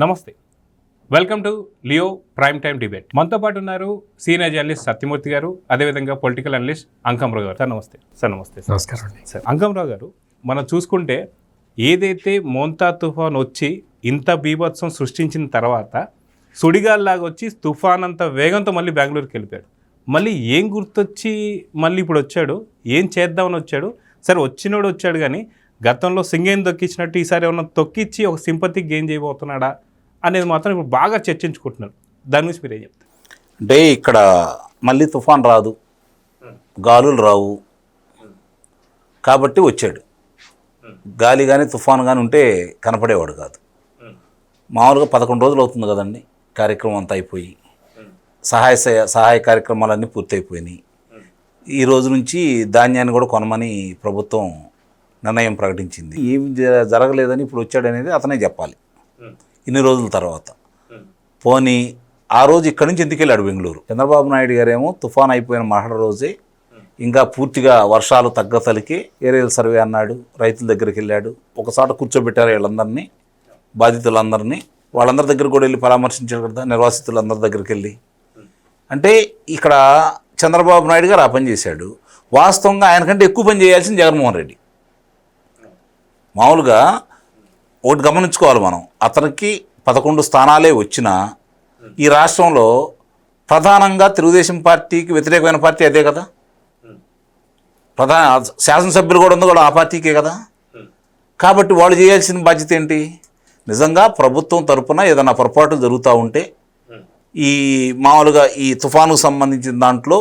నమస్తే, welcome to Leo prime time debate. మనతో పాటు ఉన్నారు సీనియర్ జర్నలిస్ట్ సత్యమూర్తి గారు, అదేవిధంగా పొలిటికల్ అనలిస్ట్ అంకంరావు గారు. సార్ నమస్తే. సార్ నమస్తే. నమస్కారం అండి. సార్ అంకంరావు గారు, మనం చూసుకుంటే ఏదైతే మోంతా తుఫాన్ వచ్చి ఇంత బీభత్సం సృష్టించిన తర్వాత సుడిగాల్లాగా వచ్చి తుఫాన్ అంత వేగంతో మళ్ళీ బెంగళూరుకి వెళ్ళిపోయాడు. మళ్ళీ ఏం గుర్తొచ్చి మళ్ళీ ఇప్పుడు వచ్చాడు, ఏం చేద్దామని వచ్చాడు? సరే వచ్చినోడు వచ్చాడు, కానీ గతంలో సింగేని తొక్కించినట్టు ఈసారి ఏమన్నా తొక్కిచ్చి ఒక సింపతి గెయిన్ చేయబోతున్నాడా అనేది మాత్రం ఇప్పుడు బాగా చర్చించుకుంటున్నారు. దాని గురించి మీరు ఏం చెప్తారు? అంటే ఇక్కడ మళ్ళీ తుఫాన్ రాదు, గాలులు రావు కాబట్టి వచ్చాడు. గాలి కానీ తుఫాన్ కానీ ఉంటే కనపడేవాడు కాదు. మామూలుగా 11 రోజులు అవుతుంది కదండి కార్యక్రమం అంతా అయిపోయి, సహాయ కార్యక్రమాలన్నీ పూర్తయిపోయినాయి. ఈ రోజు నుంచి ధాన్యాన్ని కూడా కొనమని ప్రభుత్వం నిర్ణయం ప్రకటించింది. ఏం జరగలేదని ఇప్పుడు వచ్చాడనేది అతనే చెప్పాలి ఇన్ని రోజుల తర్వాత. పోనీ ఆ రోజు ఇక్కడి నుంచి ఎందుకు వెళ్ళాడు బెంగళూరు? చంద్రబాబు నాయుడు గారేమో తుఫాన్ అయిపోయిన మరణ రోజే ఇంకా పూర్తిగా వర్షాలు తగ్గతలికి ఏరియల్ సర్వే అన్నాడు, రైతుల దగ్గరికి వెళ్ళాడు, ఒకసాట కూర్చోబెట్టారు వీళ్ళందరినీ, బాధితులందరినీ. వాళ్ళందరి దగ్గర కూడా వెళ్ళి పరామర్శించాడు కదా, నిర్వాసితులందరి దగ్గరికి వెళ్ళి. అంటే ఇక్కడ చంద్రబాబు నాయుడు గారు ఆ పని చేశాడు. వాస్తవంగా ఆయనకంటే ఎక్కువ పని చేయాల్సింది జగన్మోహన్ రెడ్డి. మామూలుగా ఒకటి గమనించుకోవాలి మనం, అతనికి 11 స్థానాలే వచ్చినా ఈ రాష్ట్రంలో ప్రధానంగా తెలుగుదేశం పార్టీకి వ్యతిరేకమైన పార్టీ అదే కదా, శాసనసభ్యులు కూడా ఉంది కూడా ఆ పార్టీకే కదా. కాబట్టి వాళ్ళు చేయాల్సిన బాధ్యత ఏంటి? నిజంగా ప్రభుత్వం తరపున ఏదైనా పొరపాట్లు జరుగుతూ ఉంటే, ఈ మామూలుగా ఈ తుఫానుకు సంబంధించిన దాంట్లో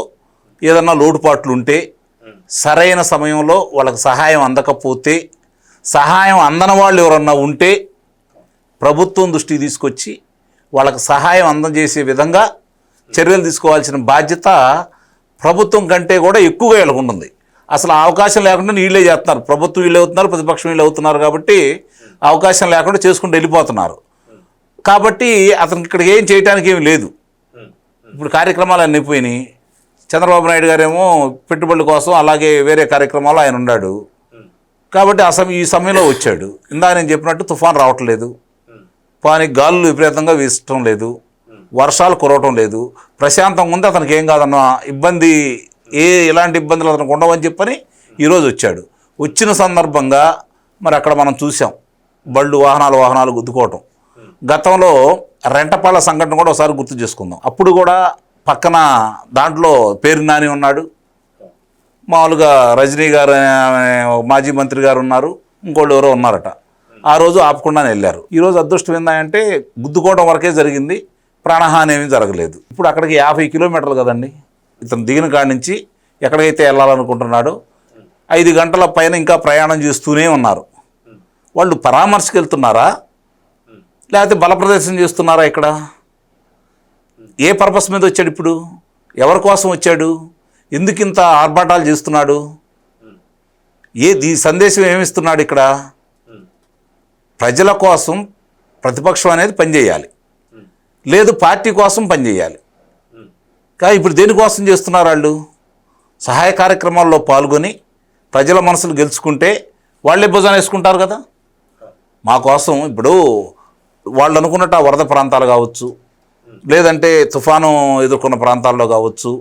ఏదన్నా లోటుపాట్లు ఉంటే, సరైన సమయంలో వాళ్ళకి సహాయం అందకపోతే, సహాయం అందని వాళ్ళు ఎవరన్నా ఉంటే ప్రభుత్వం దృష్టికి తీసుకొచ్చి వాళ్ళకి సహాయం అందజేసే విధంగా చర్యలు తీసుకోవాల్సిన బాధ్యత ప్రభుత్వం కంటే కూడా ఎక్కువగా వీళ్ళకు ఉంటుంది. అసలు అవకాశం లేకుండా వీళ్ళే చేస్తున్నారు. ప్రభుత్వం వీళ్ళే అవుతున్నారు, ప్రతిపక్షం వీళ్ళే అవుతున్నారు. కాబట్టి అవకాశం లేకుండా చేసుకుంటూ వెళ్ళిపోతున్నారు. కాబట్టి అతనికి ఇక్కడికి ఏం చేయడానికి ఏమి లేదు. ఇప్పుడు కార్యక్రమాలు అన్నీ అయిపోయినాయి. చంద్రబాబు నాయుడు గారేమో పెట్టుబడుల కోసం అలాగే వేరే కార్యక్రమాలు ఆయన ఉన్నాడు. కాబట్టి ఈ సమయంలో వచ్చాడు. ఇందాక నేను చెప్పినట్టు తుఫాన్ రావట్లేదు, కానీ గాలులు విపరీతంగా వీసటం లేదు, వర్షాలు కురవటం లేదు, ప్రశాంతంగా ఉంది. అతనికి ఏం కాదన్న ఇబ్బంది, ఎలాంటి ఇబ్బందులు అతనికి ఉండవని చెప్పని ఈరోజు వచ్చాడు. వచ్చిన సందర్భంగా మరి అక్కడ మనం చూసాం బళ్ళు వాహనాలు గుద్దుకోవటం. గతంలో రెంటపాల సంఘటన కూడా ఒకసారి గుర్తు చేసుకుందాం. అప్పుడు కూడా పక్కన దాంట్లో పేరు నాని ఉన్నాడు, మామూలుగా రజనీ గారు మాజీ మంత్రి గారు ఉన్నారు, ఇంకోళ్ళు ఎవరో ఉన్నారట. ఆ రోజు ఆపకుండానే వెళ్ళారు. ఈరోజు అదృష్టం ఏంటంటే గుద్దుకోవడం వరకే జరిగింది, ప్రాణహాని ఏమీ జరగలేదు. ఇప్పుడు అక్కడికి 50 కిలోమీటర్లు కదండి ఇతను దిగిన కాడి నుంచి ఎక్కడికైతే వెళ్ళాలనుకుంటున్నాడో. 5 గంటల పైన ఇంకా ప్రయాణం చేస్తూనే ఉన్నారు. వాళ్ళు పరామర్శకు వెళ్తున్నారా లేకపోతే బల ప్రదర్శన చేస్తున్నారా? ఇక్కడ ఏ పర్పస్ మీద వచ్చాడు? ఇప్పుడు ఎవరి కోసం వచ్చాడు? ఎందుకు ఇంత ఆర్భాటాలు చేస్తున్నాడు? ఈ సందేశం ఏమిస్తున్నాడు? ఇక్కడ ప్రజల కోసం ప్రతిపక్షం అనేది పనిచేయాలి, లేదు పార్టీ కోసం పనిచేయాలి. కానీ ఇప్పుడు దేనికోసం చేస్తున్నారు? వాళ్ళు సహాయ కార్యక్రమాల్లో పాల్గొని ప్రజల మనసులు గెలుచుకుంటే వాళ్ళే భుజాన వేసుకుంటారు కదా. మా కోసం ఇప్పుడు వాళ్ళు అనుకున్నట్టు ఆ వరద ప్రాంతాలు కావచ్చు, లేదంటే తుఫాను ఎదుర్కొన్న ప్రాంతాల్లో కావచ్చు,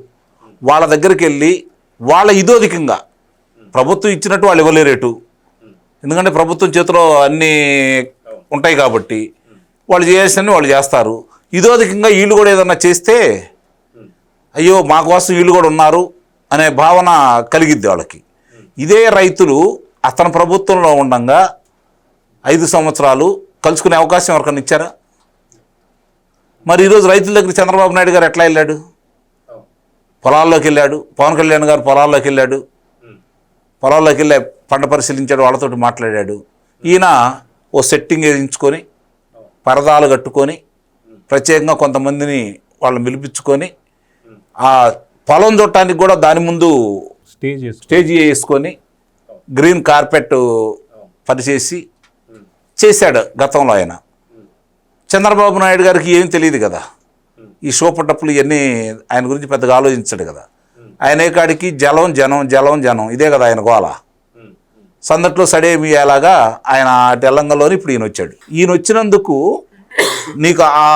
వాళ్ళ దగ్గరికి వెళ్ళి వాళ్ళ ఇదోధికంగా ప్రభుత్వం ఇచ్చినట్టు వాళ్ళు ఇవ్వలేరేటు. ఎందుకంటే ప్రభుత్వం చేతిలో అన్నీ ఉంటాయి కాబట్టి వాళ్ళు చేయాల్సినవి వాళ్ళు చేస్తారు. ఇదోధికంగా వీళ్ళు కూడా ఏదన్నా చేస్తే అయ్యో మా కోసం వీళ్ళు కూడా ఉన్నారు అనే భావన కలిగిద్ది వాళ్ళకి. ఇదే రైతులు అతని ప్రభుత్వంలో ఉండగా 5 సంవత్సరాలు కలుసుకునే అవకాశం ఎవరికన్నా ఇచ్చారా? మరి ఈరోజు రైతుల దగ్గర చంద్రబాబు నాయుడు గారు ఎట్లా వెళ్ళాడు? పొలాల్లోకి వెళ్ళాడు. పవన్ కళ్యాణ్ గారు పొలాల్లోకి వెళ్ళాడు, పొలాల్లోకి వెళ్ళి పంట పరిశీలించాడు, వాళ్ళతోటి మాట్లాడాడు. ఈయన ఓ సెట్టింగ్ వేయించుకొని పరదాలు కట్టుకొని ప్రత్యేకంగా కొంతమందిని వాళ్ళని పిలిపించుకొని ఆ పొలం చూడటానికి కూడా దాని ముందు స్టేజ్ వేసుకొని గ్రీన్ కార్పెట్ పరిచేసి చేశాడు గతంలో ఆయన. చంద్రబాబు నాయుడు గారికి ఏం తెలియదు కదా, ఈ షోపటప్పులు ఇవన్నీ ఆయన గురించి పెద్దగా ఆలోచించాడు కదా. ఆయన కాడికి జలం జనం జలం జనం ఇదే కదా ఆయన గోల. సందట్లో సడేమియాలాగా ఆయన తెలంగాణలోని ఇప్పుడు ఈయన వచ్చాడు. ఈయన వచ్చినందుకు నీకు ఆ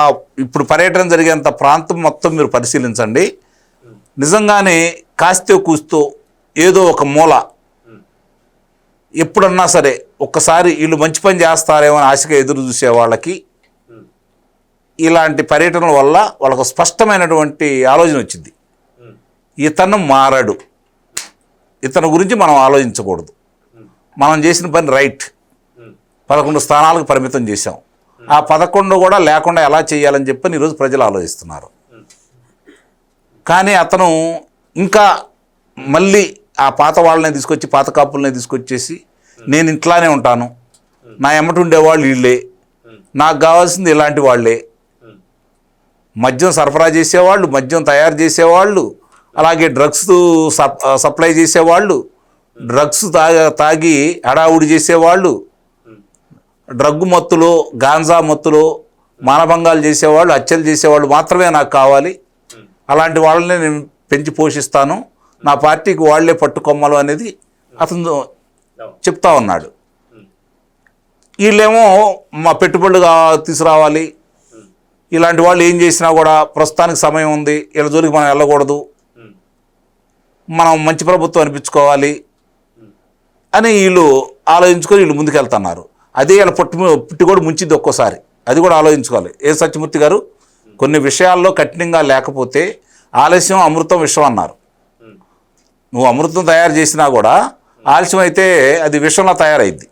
ఇప్పుడు పర్యటన జరిగేంత ప్రాంతం మొత్తం మీరు పరిశీలించండి. నిజంగానే కాస్తో కూస్తో ఏదో ఒక మూల ఎప్పుడన్నా సరే ఒక్కసారి వీళ్ళు మంచి పని చేస్తారేమో అని ఆశగా ఎదురు చూసే వాళ్ళకి ఇలాంటి పర్యటనల వల్ల వాళ్ళకు స్పష్టమైనటువంటి ఆలోచన వచ్చింది. ఇతను మారడు, ఇతని గురించి మనం ఆలోచించకూడదు, మనం చేసిన పని రైట్, 11 స్థానాలకు పరిమితం చేశాం, ఆ 11 కూడా లేకుండా ఎలా చేయాలని చెప్పని ఈరోజు ప్రజలు ఆలోచిస్తున్నారు. కానీ అతను ఇంకా మళ్ళీ ఆ పాత వాళ్ళని తీసుకొచ్చి పాత కాపుల్ని తీసుకొచ్చేసి నేను ఇంట్లానే ఉంటాను, నా ఎమ్మటి ఉండేవాళ్ళు వీళ్ళే, నాకు కావాల్సింది ఇలాంటి వాళ్ళే, మద్యం సరఫరా చేసేవాళ్ళు, మద్యం తయారు చేసేవాళ్ళు, అలాగే డ్రగ్స్ సప్లై చేసేవాళ్ళు, డ్రగ్స్ తాగి హడావుడి చేసేవాళ్ళు, డ్రగ్గు మత్తులో గాంజా మత్తులో మానభంగాలు చేసేవాళ్ళు, హత్యలు చేసేవాళ్ళు మాత్రమే నాకు కావాలి, అలాంటి వాళ్ళని నేను పెంచి పోషిస్తాను, నా పార్టీకి వాళ్లే పట్టుకొమ్మలు అనేది అతను చెప్తా ఉన్నాడు. వీళ్ళేమో మా పెట్టుబడులు తీసుకురావాలి, ఇలాంటి వాళ్ళు ఏం చేసినా కూడా ప్రస్తుతానికి సమయం ఉంది, వీళ్ళ జోలికి మనం వెళ్ళకూడదు, మనం మంచి ప్రభుత్వం అనిపించుకోవాలి అని వీళ్ళు ఆలోచించుకొని వీళ్ళు ముందుకెళ్తున్నారు. అదే వీళ్ళ పుట్టి కూడా ముంచిద్ది ఒక్కోసారి, అది కూడా ఆలోచించుకోవాలి. ఏ సత్యమూర్తి గారు కొన్ని విషయాల్లో కఠినంగా లేకపోతే ఆలస్యం అమృతం విషం అన్నారు. నువ్వు అమృతం తయారు చేసినా కూడా ఆలస్యం అయితే అది విషంలో తయారైద్ది.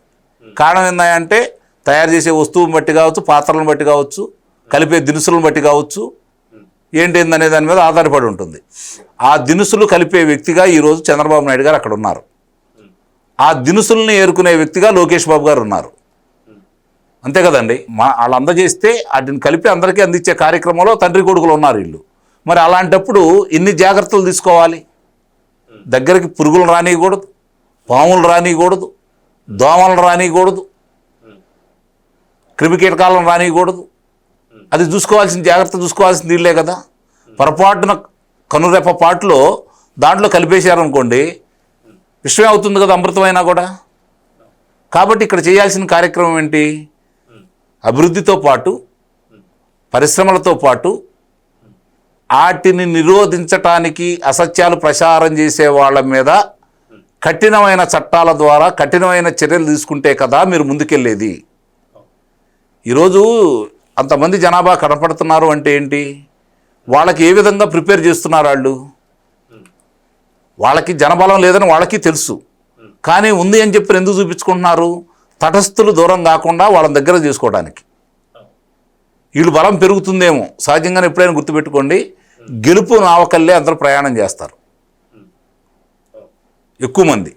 కారణం ఏంటంటే తయారు చేసే వస్తువుని బట్టి కావచ్చు, పాత్రలను బట్టి కావచ్చు, కలిపే దినుసులను బట్టి కావచ్చు, ఏంటేందనే దాని మీద ఆధారపడి ఉంటుంది. ఆ దినుసులు కలిపే వ్యక్తిగా ఈరోజు చంద్రబాబు నాయుడు గారు అక్కడ ఉన్నారు, ఆ దినుసుల్ని ఏరుకునే వ్యక్తిగా లోకేష్ బాబు గారు ఉన్నారు. అంతే కదండి. వాళ్ళు అందజేస్తే వాటిని కలిపి అందరికీ అందించే కార్యక్రమంలో తండ్రి కొడుకులు ఉన్నారు వీళ్ళు. మరి అలాంటప్పుడు ఇన్ని జాగ్రత్తలు తీసుకోవాలి. దగ్గరికి పురుగులు రానియకూడదు, పాములు రానియకూడదు, దోమలు రానియకూడదు, క్రిమికీటకాలను రానియకూడదు. అది చూసుకోవాల్సిన జాగ్రత్త చూసుకోవాల్సింది వీళ్ళే కదా. పొరపాటున కనురెప్ప పాటులో దాంట్లో కలిపేశారనుకోండి విషయం అవుతుంది కదా, అమృతమైనా కూడా. కాబట్టి ఇక్కడ చేయాల్సిన కార్యక్రమం ఏంటి? అభివృద్ధితో పాటు పరిశ్రమలతో పాటు వాటిని నిరోధించటానికి అసత్యాలు ప్రచారం చేసే వాళ్ళ మీద కఠినమైన చట్టాల ద్వారా కఠినమైన చర్యలు తీసుకుంటే కదా మీరు ముందుకెళ్ళేది. ఈరోజు అంతమంది జనాభా కనపడుతున్నారు అంటే ఏంటి? వాళ్ళకి ఏ విధంగా ప్రిపేర్ చేస్తున్నారు? వాళ్ళకి జనబలం లేదని వాళ్ళకి తెలుసు, కానీ ఉంది అని చెప్పి ఎందుకు చూపించుకుంటున్నారు? తటస్థులు దూరం కాకుండా వాళ్ళని దగ్గర చేసుకోవడానికి. వీళ్ళు బలం పెరుగుతుందేమో. సహజంగానే ఎప్పుడైనా గుర్తుపెట్టుకోండి, గెలుపు నావకల్లే అందరూ ప్రయాణం చేస్తారు ఎక్కువ మంది.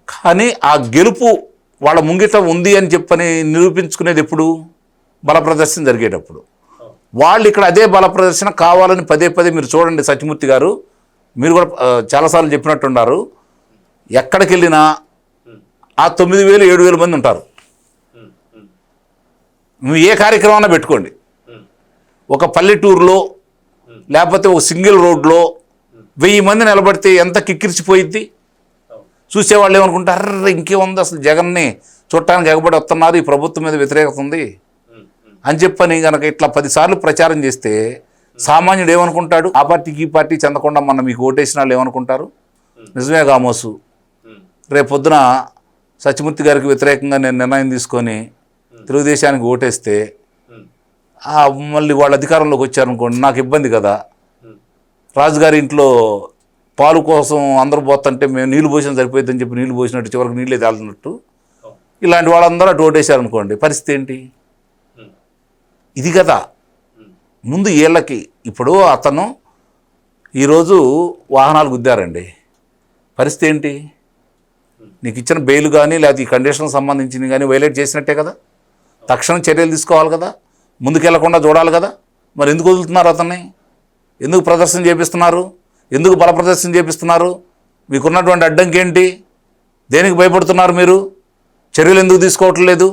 కానీ ఆ గెలుపు వాళ్ళ ముంగిట ఉంది అని చెప్పని నిరూపించుకునేది ఎప్పుడు? బల ప్రదర్శన జరిగేటప్పుడు. వాళ్ళు ఇక్కడ అదే బల ప్రదర్శన కావాలని పదే పదే మీరు చూడండి. సత్యమూర్తి గారు మీరు కూడా చాలాసార్లు చెప్పినట్టున్నారు, ఎక్కడికి వెళ్ళినా ఆ 9,000 7,000 మంది ఉంటారు. నువ్వు ఏ కార్యక్రమాన్ని పెట్టుకోండి, ఒక పల్లెటూరులో లేకపోతే ఒక సింగిల్ రోడ్లో 1000 మంది నిలబడితే ఎంత కిక్కిరిచిపోయిద్ది. చూసేవాళ్ళు ఏమనుకుంటారు, ఇంకేముంది అసలు జగన్ని చూడటానికి ఎగబడి వస్తున్నారు, ఈ ప్రభుత్వం మీద వ్యతిరేకత ఉంది అని చెప్పని కనుక ఇట్లా 10 సార్లు ప్రచారం చేస్తే సామాన్యుడు ఏమనుకుంటాడు? ఆ పార్టీకి ఈ పార్టీ చెందకుండా మన మీకు ఓటేసిన వాళ్ళు ఏమనుకుంటారు? నిజమే కామోసు, రేపొద్దున సత్యమూర్తి గారికి వ్యతిరేకంగా నేను నిర్ణయం తీసుకొని తెలుగుదేశానికి ఓటేస్తే మళ్ళీ వాళ్ళ అధికారంలోకి వచ్చారనుకోండి, నాకు ఇబ్బంది కదా. రాజుగారి ఇంట్లో పాలు కోసం అందరూ పోతుంటే మేము నీళ్ళు పోసిన సరిపోతుందని చెప్పి నీళ్ళు పోసినట్టు చివరికి నీళ్ళే తాగుతున్నట్టు ఇలాంటి వాళ్ళందరూ అటు ఓటేశారనుకోండి, పరిస్థితి ఏంటి? ఇది కదా ముందు వీళ్ళకి. ఇప్పుడు అతను ఈరోజు వాహనాలు గుద్దారండి, పరిస్థితి ఏంటి? నీకు ఇచ్చిన బెయిల్ కానీ లేకపోతే ఈ కండిషన్కి సంబంధించింది కానీ వైలేట్ చేసినట్టే కదా. తక్షణం చర్యలు తీసుకోవాలి కదా, ముందుకెళ్లకుండా చూడాలి కదా. మరి ఎందుకు వదులుతున్నారు అతన్ని? ఎందుకు ప్రదర్శన చేపిస్తున్నారు? ఎందుకు బల ప్రదర్శన చేపిస్తున్నారు? మీకున్నటువంటి అడ్డంకి ఏంటి? దేనికి భయపడుతున్నారు మీరు? చర్యలు ఎందుకు తీసుకోవట్లేదు?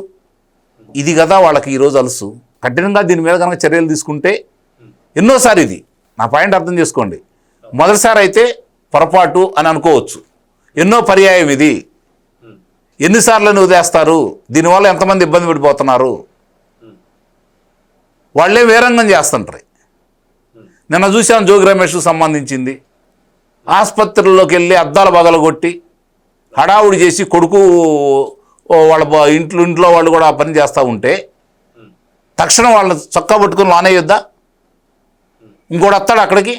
ఇది కదా వాళ్ళకి ఈరోజు అలసు. కఠినంగా దీని మీద కనుక చర్యలు తీసుకుంటే ఎన్నోసారి, ఇది నా పాయింట్ అర్థం చేసుకోండి, మొదటిసారి అయితే పొరపాటు అని అనుకోవచ్చు, ఎన్నో పర్యాయం ఇది. ఎన్నిసార్లు వదిలేస్తారు? దీనివల్ల ఎంతమంది ఇబ్బంది పడిపోతున్నారు? వాళ్ళే వేరంగం చేస్తుంటారు. నిన్న చూసాను జోగి రమేష్కు సంబంధించింది, ఆసుపత్రుల్లోకి వెళ్ళి అద్దాల బగలగొట్టి హడావుడి చేసి కొడుకు వాళ్ళ ఇంట్లో వాళ్ళు కూడా ఆ పని చేస్తూ ఉంటే తక్షణం వాళ్ళని చొక్కా పట్టుకుని మానేయొద్దా? ఇంకోటి వస్తాడు అక్కడికి.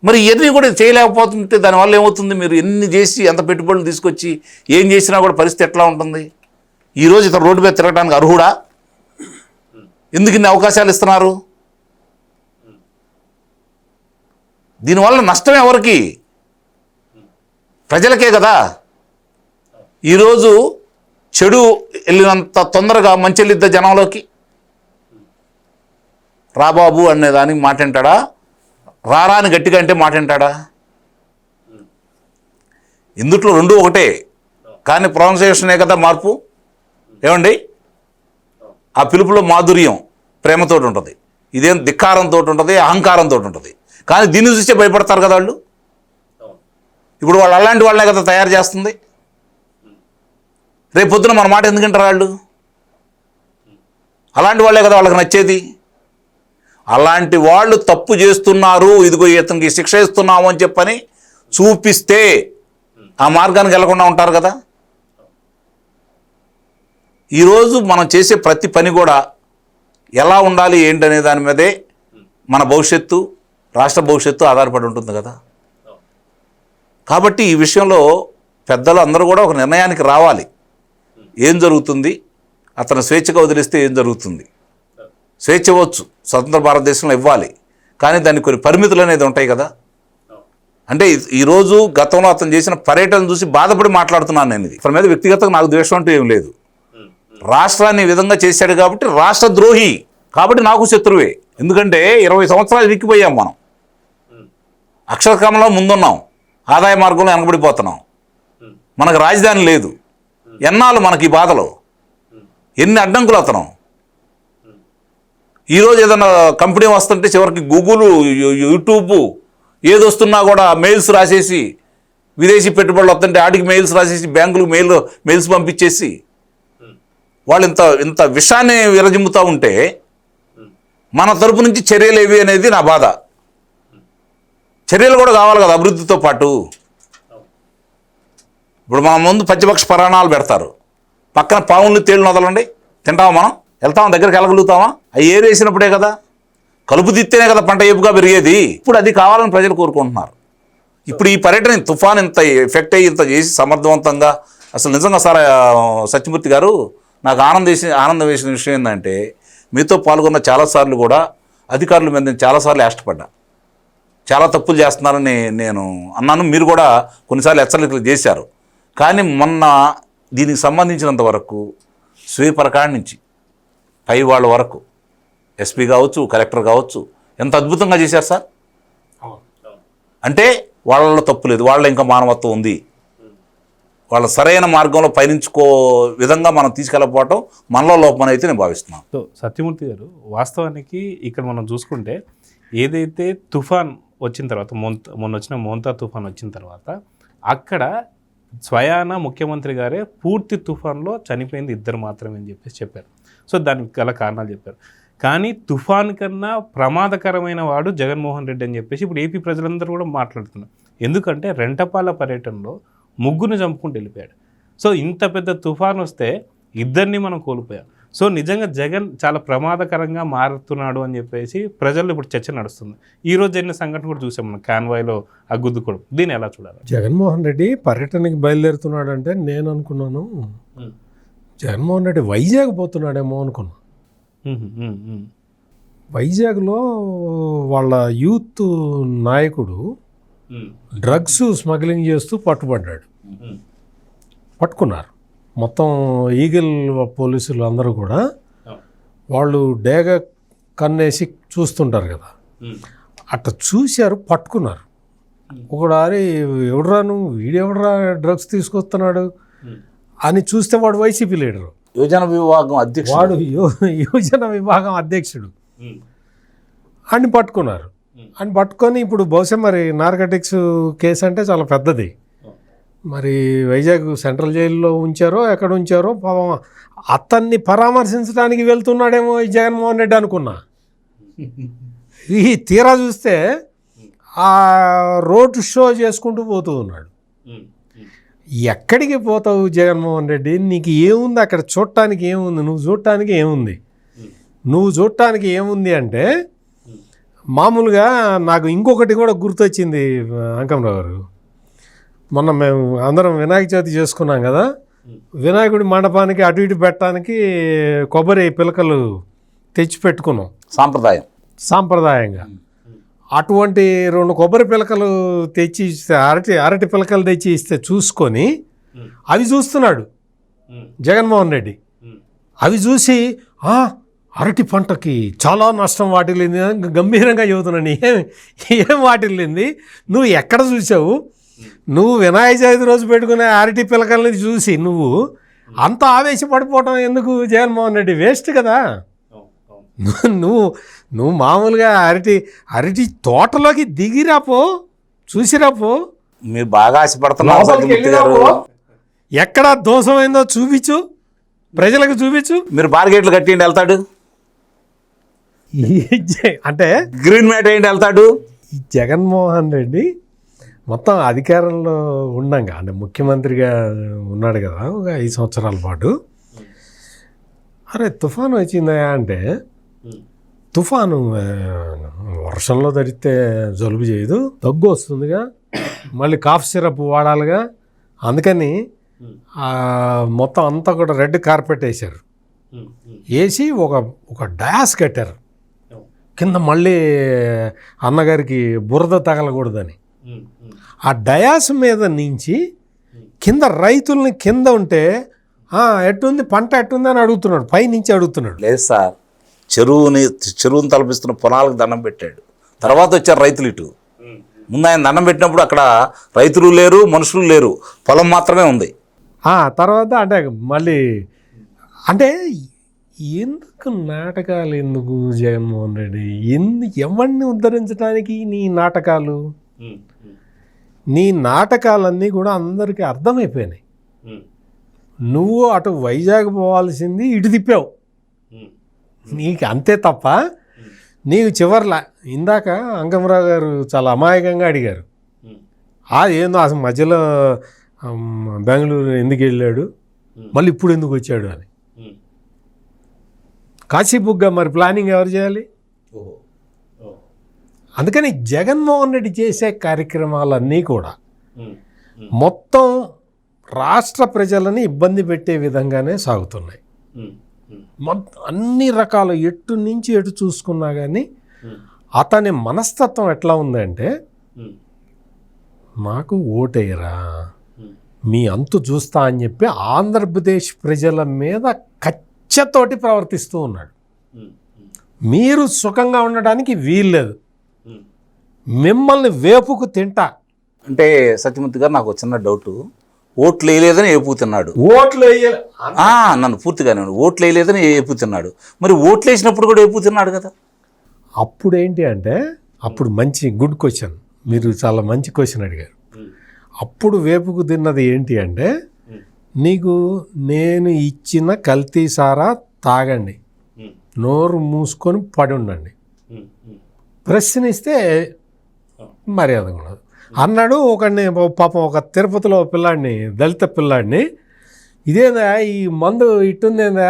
మరి ఇవన్నీ కూడా చేయలేకపోతుంటే దానివల్ల ఏమవుతుంది? మీరు ఎన్ని చేసి ఎంత పెట్టుబడులు తీసుకొచ్చి ఏం చేసినా కూడా పరిస్థితి ఎట్లా ఉంటుంది? ఈరోజు ఇతను రోడ్డు మీద తిరగడానికి అర్హుడా? ఎందుకు ఇన్ని అవకాశాలు ఇస్తున్నారు? దీనివల్ల నష్టం ఎవరికి? ప్రజలకే కదా. ఈరోజు చెడు వెళ్ళినంత తొందరగా మంచి వెళ్ళిద్దా జనంలోకి? రాబాబు అనేదానికి మాట వింటాడా? రారా అని గట్టిగా అంటే మాట వింటాడా? ఇందుట్లో రెండు ఒకటే, కానీ ప్రొనౌన్సియేషనే కదా మార్పు. ఏమండి? ఆ పిలుపులో మాధుర్యం ప్రేమతో ఉంటుంది, ఇదేం ధిక్కారంతో ఉంటుంది, అహంకారంతో ఉంటుంది. కానీ దీన్ని చూస్తే భయపడతారు కదా వాళ్ళు. ఇప్పుడు వాళ్ళు అలాంటి వాళ్ళనే కదా తయారు చేస్తుంది. రేపు పొద్దున మన మాట ఎందుకంటారు వాళ్ళు? అలాంటి వాళ్ళే కదా వాళ్ళకి నచ్చేది. అలాంటి వాళ్ళు తప్పు చేస్తున్నారు, ఇదిగో ఇతనికి శిక్ష ఇస్తున్నాము అని చెప్పని చూపిస్తే ఆ మార్గానికి వెళ్లకుండా ఉంటారు కదా. ఈరోజు మనం చేసే ప్రతి పని కూడా ఎలా ఉండాలి ఏంటనే దాని మీదే మన భవిష్యత్తు, రాష్ట్ర భవిష్యత్తు ఆధారపడి ఉంటుంది కదా. కాబట్టి ఈ విషయంలో పెద్దలు అందరూ కూడా ఒక నిర్ణయానికి రావాలి. ఏం జరుగుతుంది, అతను స్వేచ్ఛగా వదిలేస్తే ఏం జరుగుతుంది? స్వేచ్ఛ ఇవ్వచ్చు, స్వతంత్ర భారతదేశంలో ఇవ్వాలి, కానీ దానికి కొన్ని పరిమితులు అనేది ఉంటాయి కదా. అంటే ఈరోజు గతంలో అతను చేసిన పర్యటన చూసి బాధపడి మాట్లాడుతున్నాను నేను. ఇది అతని మీద వ్యక్తిగతంగా నాకు ద్వేషం అంటూ ఏం లేదు. రాష్ట్రాన్ని ఈ విధంగా చేశాడు కాబట్టి రాష్ట్ర ద్రోహి, కాబట్టి నాకు శత్రువే. ఎందుకంటే 20 సంవత్సరాలు ఇరిక్కిపోయాం మనం, అక్షరక్రమంలో ముందున్నాం, ఆదాయ మార్గంలో వెనకబడిపోతున్నాం, మనకు రాజధాని లేదు. ఎన్నాళ్ళు మనకి బాధలు, ఎన్ని అడ్డంకులు అతను. ఈరోజు ఏదైనా కంపెనీ వస్తుంటే చివరికి గూగుల్, యూట్యూబ్ ఏది వస్తున్నా కూడా మెయిల్స్ రాసేసి, విదేశీ పెట్టుబడులు వస్తుంటే ఆడికి మెయిల్స్ రాసేసి బ్యాంకులకు మెయిల్స్ పంపించేసి వాళ్ళు ఇంత విషాన్ని విరజిమ్ముతూ ఉంటే మన తరపు నుంచి చర్యలు ఏవి అనేది నా బాధ. చర్యలు కూడా కావాలి కదా అభివృద్ధితో పాటు. ఇప్పుడు మన ముందు పచ్చిపక్ష పరాణాలు పెడతారు, పక్కన పావులు తేళ్ళు వదలండి, తింటామా మనం? వెళ్తామా? దగ్గరికి వెళ్ళగలుగుతామా? అవి ఏరేసినప్పుడే కదా, కలుపు తిత్తేనే కదా పంట ఏపుగా పెరిగేది. ఇప్పుడు అది కావాలని ప్రజలు కోరుకుంటున్నారు. ఇప్పుడు ఈ పర్యటన తుఫాన్ ఇంత ఎఫెక్ట్ అయ్యి ఇంత చేసి సమర్థవంతంగా, అసలు నిజంగా సార్ సత్యమూర్తి గారు, నాకు ఆనందం వేసిన విషయం ఏంటంటే మీతో పాల్గొన్న చాలాసార్లు కూడా అధికారుల మీద నేను చాలాసార్లు యాష్టపడ్డా. చాలా తప్పులు చేస్తున్నారని నేను అన్నాను, మీరు కూడా కొన్నిసార్లు హెచ్చరికలు చేశారు. కానీ మొన్న దీనికి సంబంధించినంత వరకు స్వీపర్ కాడి నుంచి పై వాళ్ళ వరకు, ఎస్పీ కావచ్చు, కలెక్టర్ కావచ్చు, ఎంత అద్భుతంగా చేశారు సార్. అంటే వాళ్ళలో తప్పు లేదు, వాళ్ళ ఇంకా మానవత్వం ఉంది. వాళ్ళ సరైన మార్గంలో పయనించుకో విధంగా మనం తీసుకెళ్ళకపోవటం మనలో లోపం అయితే నేను భావిస్తున్నాను. సో సత్యమూర్తి గారు, వాస్తవానికి ఇక్కడ మనం చూసుకుంటే ఏదైతే తుఫాన్ వచ్చిన తర్వాత మొన్న వచ్చిన మోంతా తుఫాన్ వచ్చిన తర్వాత అక్కడ స్వయాన ముఖ్యమంత్రి గారే పూర్తి తుఫాన్లో చనిపోయింది 2 మాత్రమే అని చెప్పారు. సో దానికి గల కారణాలు చెప్పారు. కానీ తుఫాన్ కన్నా ప్రమాదకరమైన వాడు జగన్మోహన్ రెడ్డి అని చెప్పేసి ఇప్పుడు ఏపీ ప్రజలందరూ కూడా మాట్లాడుతున్నారు. ఎందుకంటే రెంటపాల పర్యటనలో 3 చంపుకుంటూ వెళ్ళిపోయాడు. సో ఇంత పెద్ద తుఫాన్ వస్తే 2 మనం కోల్పోయాం. సో నిజంగా జగన్ చాలా ప్రమాదకరంగా మారుతున్నాడు అని చెప్పేసి ప్రజల్లో ఇప్పుడు చర్చ నడుస్తుంది. ఈరోజు జరిగిన సంఘటన కూడా చూసాం మనం, కాన్వాయ్లో ఆ గుద్దుకోవడం. దీన్ని ఎలా చూడాలి? జగన్మోహన్ రెడ్డి పర్యటనకి బయలుదేరుతున్నాడు అంటే నేను అనుకున్నాను జగన్మోహన్ రెడ్డి వైజాగ్ పోతున్నాడేమో అనుకున్నాను. వైజాగ్లో వాళ్ళ యూత్ నాయకుడు డ్రగ్స్ స్మగ్లింగ్ చేస్తూ పట్టుకున్నారు. మొత్తం ఈగిల్ పోలీసులు అందరూ కూడా వాళ్ళు డేగ కన్నేసి చూస్తుంటారు కదా, అట్లా చూశారు, పట్టుకున్నారు. ఒకడారి ఎవడరా నువ్వు, వీడెవడరా డ్రగ్స్ తీసుకొస్తున్నాడు అని చూస్తే వాడు వైసీపీ లీడరు, యువజన విభాగం అధ్యక్షుడు, వాడు యువజన విభాగం అధ్యక్షుడు అని పట్టుకున్నారు. అని పట్టుకొని ఇప్పుడు బహుశా మరి నార్కటిక్స్ కేసు అంటే చాలా పెద్దది, మరి వైజాగ్ సెంట్రల్ జైల్లో ఉంచారో ఎక్కడ ఉంచారో పాపం అతన్ని పరామర్శించడానికి వెళ్తున్నాడేమో ఈ జగన్మోహన్ రెడ్డి అనుకున్నా. ఈ తీరా చూస్తే ఆ రోడ్ షో చేసుకుంటూ పోతూ ఉన్నాడు. ఎక్కడికి పోతావు జగన్మోహన్ రెడ్డి? నీకు ఏముంది అక్కడ చూడటానికి? ఏముంది నువ్వు చూడటానికి? ఏముంది నువ్వు చూడటానికి? ఏముంది అంటే మామూలుగా నాకు ఇంకొకటి కూడా గుర్తొచ్చింది అంకమరావు గారు. మొన్న మేము అందరం వినాయక చవితి చేసుకున్నాం కదా, వినాయకుడి మండపానికి అటు ఇటు పెట్టడానికి కొబ్బరి పిలకలు తెచ్చి పెట్టుకున్నాం సాంప్రదాయంగా. అటువంటి 2 కొబ్బరి పిలకలు తెచ్చి ఇస్తే, అరటి పిలకలు తెచ్చి ఇస్తే చూసుకొని అవి చూస్తున్నాడు జగన్మోహన్ రెడ్డి. అవి చూసి అరటి పంటకి చాలా నష్టం వాటిల్లింది గంభీరంగా చెబుతున్నాను. ఏం వాటిల్లింది? నువ్వు ఎక్కడ చూసావు? నువ్వు వినాయక చవితి రోజు పెట్టుకునే అరటి పిలకల్ని చూసి నువ్వు అంత ఆవేశపడిపోవటం ఎందుకు జగన్మోహన్ రెడ్డి? వేస్ట్ కదా. నువ్వు మామూలుగా అరటి తోటలోకి దిగిరాపో, చూసిరాపో. మీరు బాగా ఆశపడుతున్నారు. ఎక్కడ దోషమైందో చూపించు, ప్రజలకు చూపించు. మీరు బార్గేట్లు కట్టిండి వెళ్తాడు, అంటే గ్రీన్ మ్యాట్ అయ్యిండి వెళ్తాడు. ఈ జగన్మోహన్ రెడ్డి మొత్తం అధికారంలో ఉండంగా, అంటే ముఖ్యమంత్రిగా ఉన్నాడు కదా ఒక 5 సంవత్సరాల పాటు. అరే తుఫాను వచ్చిందా అంటే, తుఫాను వర్షంలో తడితే జలుబు చేయదు, దగ్గు వస్తుందిగా, మళ్ళీ కాఫ్ సిరప్ వాడాలిగా, అందుకని మొత్తం అంతా కూడా రెడ్ కార్పెట్ వేశారు. వేసి ఒక డాస్ కట్టారు కింద, మళ్ళీ అన్నగారికి బురద తగలకూడదని. ఆ డయాస్ మీద నుంచి కింద రైతుల్ని కింద ఉంటే ఎట్టుంది పంట ఎట్టుంది అని అడుగుతున్నాడు, పై నుంచి అడుగుతున్నాడు. లేదు సార్, చెరువుని తలపిస్తున్న పొలాలకు దండం పెట్టాడు. తర్వాత వచ్చారు రైతులు ఇటు. ముందు ఆయన దండం పెట్టినప్పుడు అక్కడ రైతులు లేరు, మనుషులు లేరు, పొలం మాత్రమే ఉంది. తర్వాత అంటే మళ్ళీ అంటే ఎందుకు నాటకాలు? ఎందుకు జగన్మోహన్ రెడ్డి? ఎవరిని ఉద్ధరించడానికి నీ నాటకాలు? నీ నాటకాలన్నీ కూడా అందరికీ అర్థమైపోయినాయి. నువ్వు అటు వైజాగ్ పోవాల్సింది ఇటు తిప్పావు, నీకు అంతే తప్ప. నీకు చివర్లా ఇందాక అంకమరావు గారు చాలా అమాయకంగా అడిగారు, ఏందో అసలు మధ్యలో బెంగళూరు ఎందుకు వెళ్ళాడు, మళ్ళీ ఇప్పుడు ఎందుకు వచ్చాడు అని. కాశీబుగ్గా మరి ప్లానింగ్ ఎవరు చేయాలి? అందుకని జగన్మోహన్ రెడ్డి చేసే కార్యక్రమాలన్నీ కూడా మొత్తం రాష్ట్ర ప్రజలని ఇబ్బంది పెట్టే విధంగానే సాగుతున్నాయి. అన్ని రకాల ఎటు నుంచి ఎటు చూసుకున్నా కానీ అతని మనస్తత్వం ఎట్లా ఉందంటే, మాకు ఓటేయరా, మీ అంతు చూస్తా అని చెప్పి ఆంధ్రప్రదేశ్ ప్రజల మీద కచ్చతోటి ప్రవర్తిస్తూ ఉన్నాడు. మీరు సుఖంగా ఉండడానికి వీల్లేదు, మిమ్మల్ని వేపుకు తింటా. అంటే సత్యమూర్తి గారు నాకు చిన్న డౌట్, ఓట్లు వేయలేదని ఏపుతున్నాడు. నన్ను పూర్తిగా ఓట్లు వేయలేదని ఏపుతున్నాడు. మరి ఓట్లు వేసినప్పుడు కూడా ఏపుతున్నాడు కదా. అప్పుడు ఏంటి అంటే, అప్పుడు మంచి గుడ్ క్వశ్చన్, మీరు చాలా మంచి క్వశ్చన్ అడిగారు. అప్పుడు వేపుకు తిన్నది ఏంటి అంటే, నీకు నేను ఇచ్చిన కల్తీ సారా తాగండి, నోరు మూసుకొని పడి ఉండండి, ప్రశ్నిస్తే మర్యాద ఉండదు అన్నాడు. పాపం ఒక తిరుపతిలో పిల్లాడిని, దళిత పిల్లాడిని, ఇదేందా ఈ మందు ఇట్టుందేందా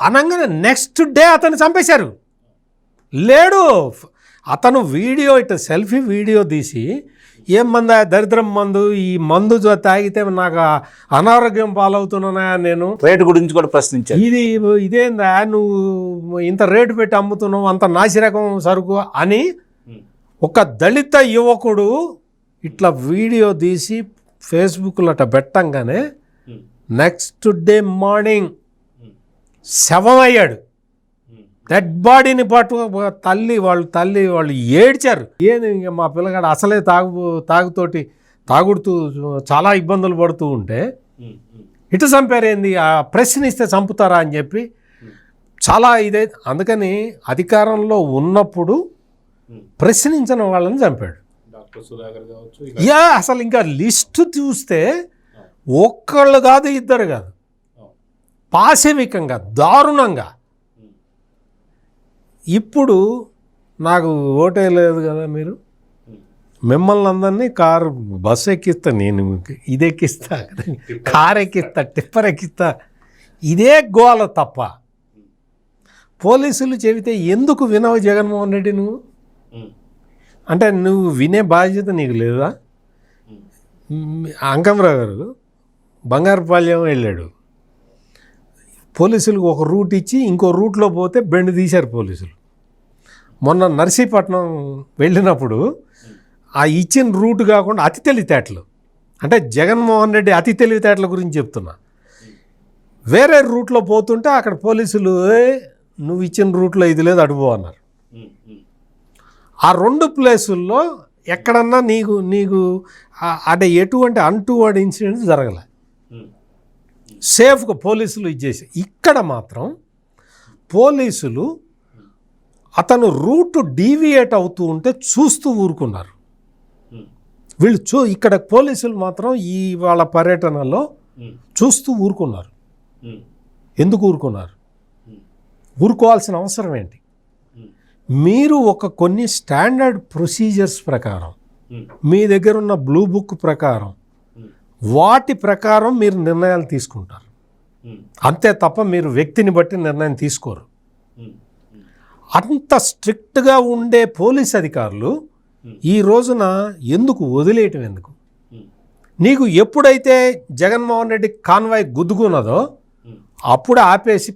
అనగానే నెక్స్ట్ డే అతన్ని చంపేశారు. లేడు, అతను వీడియో సెల్ఫీ వీడియో తీసి, ఏం మందా దరిద్రం మందు, ఈ మందు తాగితే నాకు అనారోగ్యం పాలవుతున్నా, నేను రేటు గురించి కూడా ప్రశ్నించాను, ఇదేందా నువ్వు ఇంత రేటు పెట్టి అమ్ముతున్నావు, అంత నాసిరకం సరుకు అని ఒక దళిత యువకుడు ఇట్లా వీడియో తీసి ఫేస్బుక్లో అట్లా పెట్టంగానే నెక్స్ట్ డే మార్నింగ్ శవమయ్యాడు. డెడ్ బాడీని తల్లి వాళ్ళు ఏడ్చారు. ఏంది ఇంకా మా పిల్లగాడు అసలే తాగుడుతూ చాలా ఇబ్బందులు పడుతూ ఉంటే ఇటు చంపారేంది, ఆ ప్రశ్నిస్తే చంపుతారా అని చెప్పి చాలా ఇదే. అందుకని అధికారంలో ఉన్నప్పుడు ప్రశ్నించిన వాళ్ళని చంపాడు. అసలు ఇంకా లిస్టు చూస్తే ఒక్కళ్ళు కాదు, ఇద్దరు కాదు, పాశవికంగా, దారుణంగా. ఇప్పుడు నాకు ఓటే లేదు కదా, మీరు మిమ్మల్ని అందరినీ కారు బస్సు ఎక్కిస్తా, నేను ఇది ఎక్కిస్తా, కారు ఎక్కిస్తా, టిప్పర్ ఎక్కిస్తా, ఇదే గోల తప్ప పోలీసులు చెబితే ఎందుకు వినవు జగన్మోహన్ రెడ్డి? నువ్వు అంటే నువ్వు వినే బాధ్యత నీకు లేదా? అంకమరావు గారు బంగారుపాళ్యం వెళ్ళాడు, పోలీసులకు ఒక రూట్ ఇచ్చి ఇంకో రూట్లో పోతే బెండ్ తీశారు పోలీసులు. మొన్న నర్సీపట్నం వెళ్ళినప్పుడు ఆ ఇచ్చిన రూట్ కాకుండా అతి తెలివితేటలు, అంటే జగన్మోహన్ రెడ్డి అతి తెలివితేటల గురించి చెప్తున్నా, వేరే రూట్లో పోతుంటే అక్కడ పోలీసులు నువ్వు ఇచ్చిన రూట్లో ఇది లేదు అడుగు అన్నారు. ఆ 2 ప్లేసుల్లో ఎక్కడన్నా నీకు అంటే ఎటువంటి అన్టువర్డ్ ఇన్సిడెంట్స్ జరగలే, సేఫ్గా పోలీసులు ఇచ్చేసి. ఇక్కడ మాత్రం పోలీసులు అతను రూట్ డీవియేట్ అవుతూ ఉంటే చూస్తూ ఊరుకున్నారు వీళ్ళు. ఇక్కడ పోలీసులు మాత్రం ఈ వాళ్ళ పర్యటనలో చూస్తూ ఊరుకున్నారు. ఎందుకు ఊరుకున్నారు? ఊరుకోవాల్సిన అవసరం ఏంటి? మీరు కొన్ని స్టాండర్డ్ ప్రొసీజర్స్ ప్రకారం, మీ దగ్గర ఉన్న బ్లూ బుక్ ప్రకారం, వాటి ప్రకారం మీరు నిర్ణయాలు తీసుకుంటారు. అంతే తప్ప మీరు వ్యక్తిని బట్టి నిర్ణయం తీసుకోరు. అంత స్ట్రిక్ట్గా ఉండే పోలీస్ అధికారులు ఈ రోజున ఎందుకు వదిలేయటం? ఎందుకు? నీకు ఎప్పుడైతే జగన్మోహన్ రెడ్డి కాన్వాయ్ గుద్దుకున్నదో అప్పుడు ఆపేసి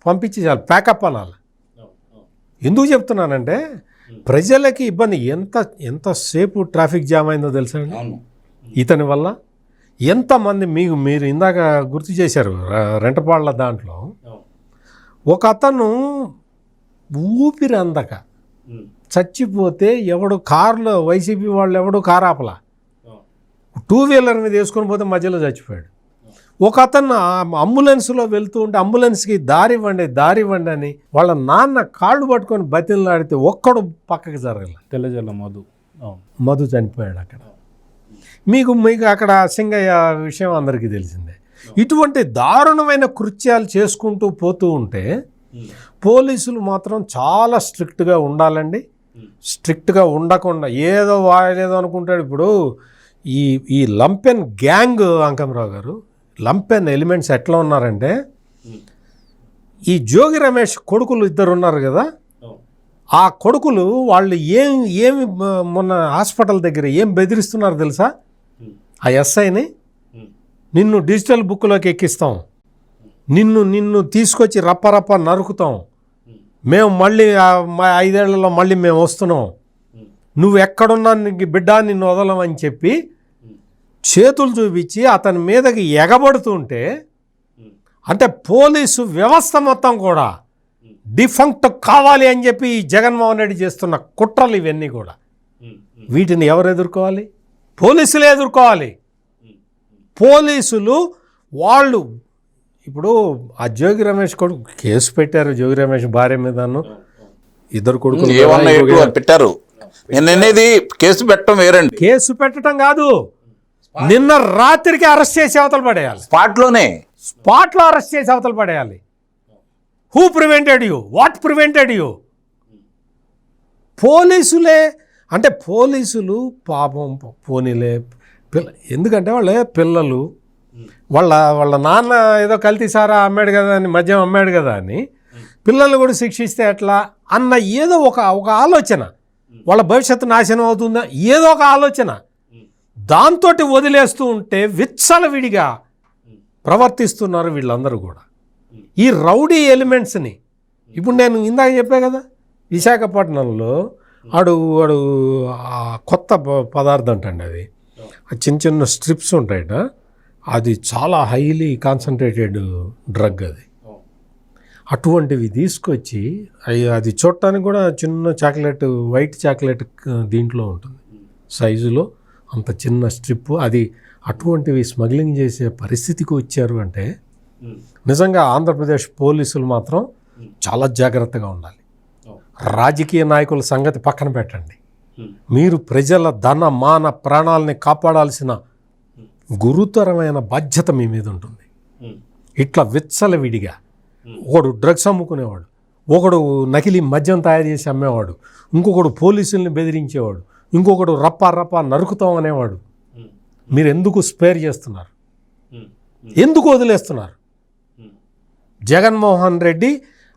పంపించి చాలు, ప్యాకప్ అనాలి. ఎందుకు చెప్తున్నానంటే ప్రజలకి ఇబ్బంది. ఎంతసేపు ట్రాఫిక్ జామ్ అయిందో తెలుసా అండి ఇతని వల్ల? ఎంతమంది మీరు ఇందాక గుర్తు చేశారు రెంటపాళ్ళ దాంట్లో ఒక అతను ఊపిరి అందక చచ్చిపోతే కారులో వైసీపీ వాళ్ళు ఎవడో కారు ఆపలా, 2 వీలర్ మీద వేసుకొని పోతే మధ్యలో చచ్చిపోయాడు. ఒక అతను అంబులెన్స్లో వెళ్తూ ఉంటే అంబులెన్స్కి దారి ఇవ్వండి అని వాళ్ళ నాన్న కాళ్ళు పట్టుకొని బతిలాడితే ఒక్కడు పక్కకి జరగలేదు. తెల్లజల్ల మధు చనిపోయాడు అక్కడ. మీకు అక్కడ సింగయ్య విషయం అందరికీ తెలిసిందే. ఇటువంటి దారుణమైన కృత్యాలు చేసుకుంటూ పోతూ ఉంటే పోలీసులు మాత్రం చాలా స్ట్రిక్ట్గా ఉండాలండి. స్ట్రిక్ట్గా ఉండకుండా ఏదో అనుకుంటాడు. ఇప్పుడు ఈ లంపెన్ గ్యాంగ్, అంకమరావు గారు, లంపెన్ ఎలిమెంట్స్ ఎట్లా ఉన్నారంటే, ఈ జోగి రమేష్ కొడుకులు 2 ఉన్నారు కదా, ఆ కొడుకులు వాళ్ళు ఏమి మొన్న హాస్పిటల్ దగ్గర ఏం బెదిరిస్తున్నారు తెలుసా? ఆ ఎస్ఐని నిన్ను డిజిటల్ బుక్లోకి ఎక్కిస్తాం, నిన్ను తీసుకొచ్చి రప్ప నరుకుతాం, మేము మళ్ళీ 5 ఏళ్లలో మళ్ళీ మేము వస్తున్నాం, నువ్వు ఎక్కడున్నా బిడ్డ నిన్ను వదలమని చెప్పి చేతులు చూపించి అతని మీదకి ఎగబడుతుంటే, అంటే పోలీసు వ్యవస్థ మొత్తం కూడా డిఫంక్ట్ కావాలి అని చెప్పి ఈ జగన్మోహన్ రెడ్డి చేస్తున్న కుట్రలు ఇవన్నీ కూడా. వీటిని ఎవరు ఎదుర్కోవాలి? పోలీసులే ఎదుర్కోవాలి. పోలీసులు వాళ్ళు ఇప్పుడు ఆ జోగి రమేష్ కొడుకు కేసు పెట్టారు, జోగి రమేష్ భార్య మీదను, 2 కొడుకులు పెట్టారు. కేసు పెట్టడం వేరండి. కేసు పెట్టడం కాదు, నిన్న రాత్రికి అరెస్ట్ చేసి అవతల పడేయాలి. స్పాట్లో అరెస్ట్ చేసి అవతల పడేయాలి. Who prevented you? What prevented you? పోలీసులే. అంటే పోలీసులు పాపం పోనీలే ఎందుకంటే వాళ్ళ పిల్లలు, వాళ్ళ నాన్న ఏదో కల్తీ సారా అమ్మాడు కదా అని, మద్యం అమ్మాడు కదా అని పిల్లల్ని కూడా శిక్షిస్తే ఎట్లా అన్న ఏదో ఒక ఆలోచన, వాళ్ళ భవిష్యత్తు నాశనం అవుతుందా ఏదో ఒక ఆలోచన, దాంతో వదిలేస్తూ ఉంటే విచ్చలవిడిగా ప్రవర్తిస్తున్నారు వీళ్ళందరూ కూడా. ఈ రౌడీ ఎలిమెంట్స్ని ఇప్పుడు నేను ఇందాక చెప్పా కదా, విశాఖపట్నంలో వాడు కొత్త పదార్థం అంటండి, అది చిన్న స్ట్రిప్స్ ఉంటాయట, అది చాలా హైలీ కాన్సన్ట్రేటెడ్ డ్రగ్. అది అటువంటివి తీసుకొచ్చి అది చూడటానికి కూడా చిన్న చాక్లెట్, వైట్ చాక్లెట్ దీంట్లో ఉంటుంది సైజులో, అంత చిన్న స్ట్రిప్. అది అటువంటివి స్మగ్లింగ్ చేసే పరిస్థితికి వచ్చారు అంటే నిజంగా ఆంధ్రప్రదేశ్ పోలీసులు మాత్రం చాలా జాగ్రత్తగా ఉండాలి. రాజకీయ నాయకుల సంగతి పక్కన పెట్టండి, మీరు ప్రజల ధన మాన ప్రాణాలని కాపాడాల్సిన గురుతరమైన బాధ్యత మీ మీద ఉంటుంది. ఇట్లా విచ్చలవిడిగా ఒకడు డ్రగ్స్ అమ్ముకునేవాడు, ఒకడు నకిలీ మద్యం తయారు చేసి అమ్మేవాడు, ఇంకొకడు పోలీసుల్ని బెదిరించేవాడు, ఇంకొకడు రప్పా నరుకుతాం అనేవాడు. మీరు ఎందుకు స్పేర్ చేస్తున్నారు? ఎందుకు వదిలేస్తున్నారు? జగన్మోహన్ రెడ్డి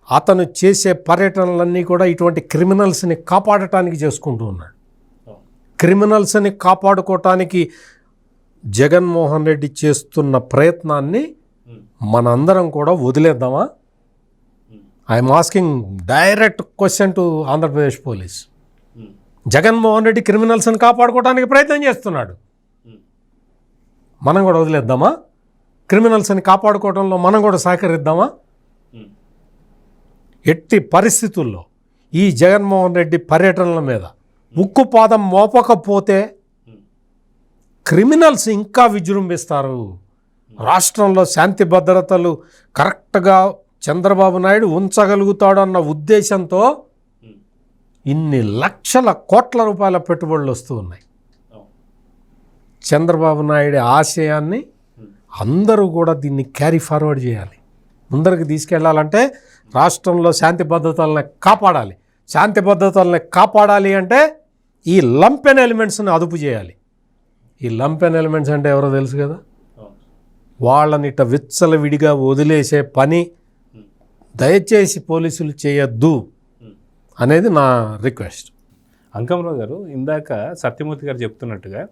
అతను చేసే పర్యటనలన్నీ కూడా ఇటువంటి క్రిమినల్స్ని కాపాడటానికి చేసుకుంటూ ఉన్నాడు. క్రిమినల్స్ని కాపాడుకోవటానికి జగన్మోహన్ రెడ్డి చేస్తున్న ప్రయత్నాన్ని మనందరం కూడా వదిలేద్దామా? I'm asking direct question to Andhra Pradesh police. Jagan Mohan Reddy క్రిమినల్స్ని కాపాడుకోవడానికి ప్రయత్నం చేస్తున్నాడు, మనం కూడా వదిలేద్దామా? క్రిమినల్స్ని కాపాడుకోవడంలో మనం కూడా సహకరిద్దామా? ఎట్టి పరిస్థితుల్లో ఈ జగన్మోహన్ రెడ్డి పర్యటనల మీద ఉక్కుపాదం మోపకపోతే క్రిమినల్స్ ఇంకా విజృంభిస్తారు. రాష్ట్రంలో శాంతి భద్రతలు కరెక్ట్గా చంద్రబాబు నాయుడు ఉంచగలుగుతాడు అన్న ఉద్దేశంతో ఇన్ని లక్షల కోట్ల రూపాయల పెట్టుబడులు వస్తూ ఉన్నాయి. చంద్రబాబు నాయుడు ఆశయాన్ని అందరూ కూడా దీన్ని క్యారీ ఫార్వర్డ్ చేయాలి, ముందరికి తీసుకెళ్లాలంటే రాష్ట్రంలో శాంతి భద్రతలను కాపాడాలి. శాంతి భద్రతలను కాపాడాలి అంటే ఈ లంపెన్ ఎలిమెంట్స్ని అదుపు చేయాలి. ఈ లంపెన్ ఎలిమెంట్స్ అంటే ఎవరో తెలుసు కదా, వాళ్ళని ఇట్ట విచ్చలవిడిగా వదిలేసే పని దయచేసి పోలీసులు చేయొద్దు అనేది నా రిక్వెస్ట్. అంకమరావు గారు, ఇందాక సత్యమూర్తి గారు చెప్తున్నట్టుగా